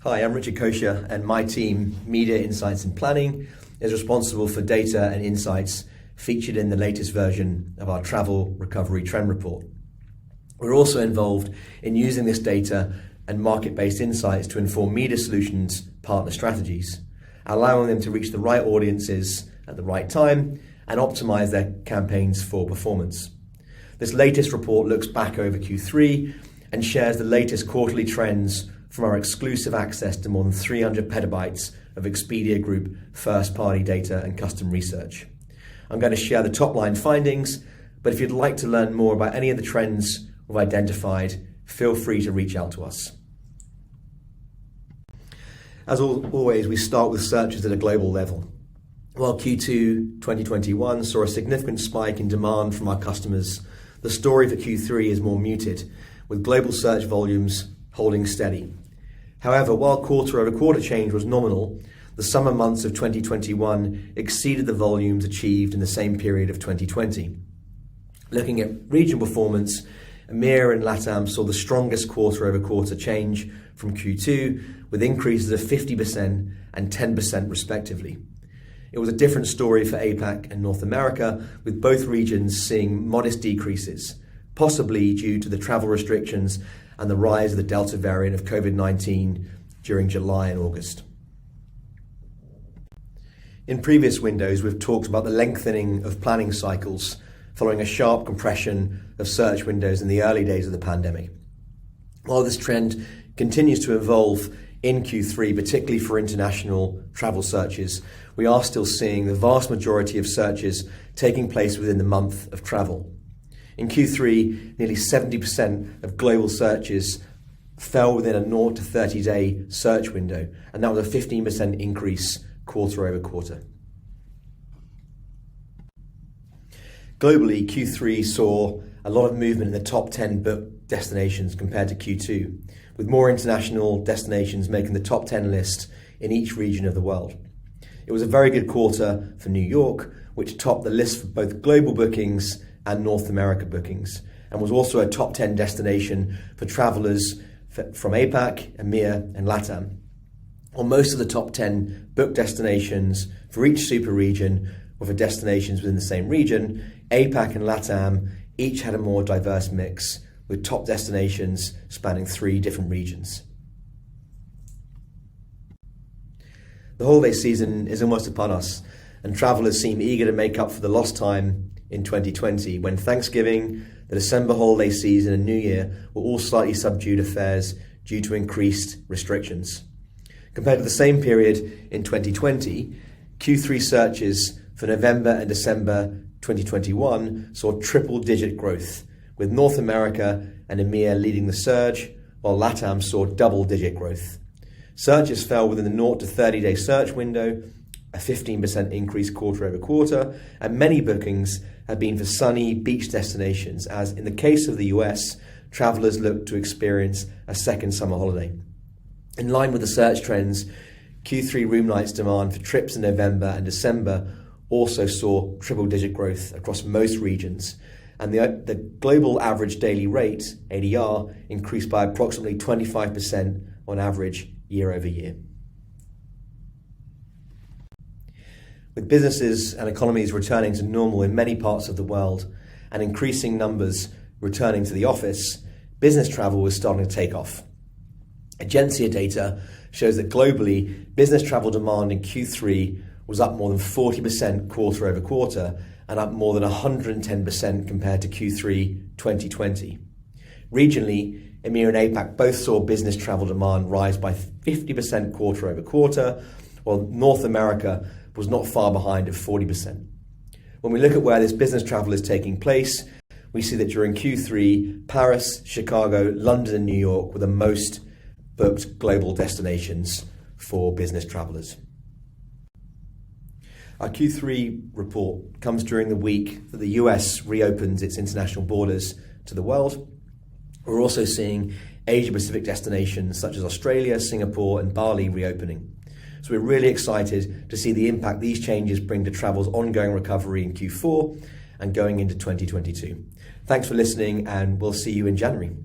Hi, I'm Richard Kosher, and my team, Media Insights and Planning, is responsible for data and insights featured in the latest version of our Travel Recovery Trend Report. We're also involved in using this data and market-based insights to inform Media Solutions partner strategies, allowing them to reach the right audiences at the right time and optimize their campaigns for performance. This latest report looks back over Q3 and shares the latest quarterly trends from our exclusive access to more than 300 petabytes of Expedia Group first-party data and custom research. I'm going to share the top-line findings, but if you'd like to learn more about any of the trends we've identified, feel free to reach out to us. As always, we start with searches at a global level. While Q2 2021 saw a significant spike in demand from our customers, the story for Q3 is more muted, with global search volumes holding steady. However, while quarter-over-quarter change was nominal, the summer months of 2021 exceeded the volumes achieved in the same period of 2020. Looking at regional performance, EMEA and LATAM saw the strongest quarter-over-quarter change from Q2, with increases of 50% and 10% respectively. It was a different story for APAC and North America, with both regions seeing modest decreases, possibly due to the travel restrictions and the rise of the Delta variant of COVID-19 during July and August. In previous windows, we've talked about the lengthening of planning cycles following a sharp compression of search windows in the early days of the pandemic. While this trend continues to evolve in Q3, particularly for international travel searches, we are still seeing the vast majority of searches taking place within the month of travel. In Q3, nearly 70% of global searches fell within a 0 to 30-day search window, and that was a 15% increase quarter over quarter. Globally, Q3 saw a lot of movement in the top 10 booked destinations compared to Q2, with more international destinations making the top 10 list in each region of the world. It was a very good quarter for New York, which topped the list for both global bookings and North America bookings, and was also a top 10 destination for travelers from APAC, EMEA and LATAM. On most of the top 10 booked destinations for each super region or for destinations within the same region, APAC and LATAM each had a more diverse mix, with top destinations spanning 3 different regions. The holiday season is almost upon us, and travelers seem eager to make up for the lost time in 2020, when Thanksgiving, the December holiday season and New Year were all slightly subdued affairs due to increased restrictions. Compared to the same period in 2020, Q3 searches for November and December 2021 saw triple-digit growth, with North America and EMEA leading the surge, while LATAM saw double-digit growth. Searches fell within the 0 to 30-day search window, a 15% increase quarter over quarter, and many bookings have been for sunny beach destinations, as in the case of the US, travelers look to experience a second summer holiday. In line with the search trends, Q3 room nights demand for trips in November and December also saw triple-digit growth across most regions, and the global average daily rate, ADR, increased by approximately 25% on average year over year. With businesses and economies returning to normal in many parts of the world and increasing numbers returning to the office, business travel was starting to take off. Agencia data shows that globally, business travel demand in Q3 was up more than 40% quarter over quarter and up more than 110% compared to Q3 2020. Regionally, EMEA and APAC both saw business travel demand rise by 50% quarter over quarter, while North America was not far behind at 40%. When we look at where this business travel is taking place, we see that during Q3, Paris, Chicago, London and New York were the most booked global destinations for business travelers. Our Q3 report comes during the week that the US reopens its international borders to the world. We're also seeing Asia-Pacific destinations such as Australia, Singapore and Bali reopening. So we're really excited to see the impact these changes bring to travel's ongoing recovery in Q4 and going into 2022. Thanks for listening, and we'll see you in January.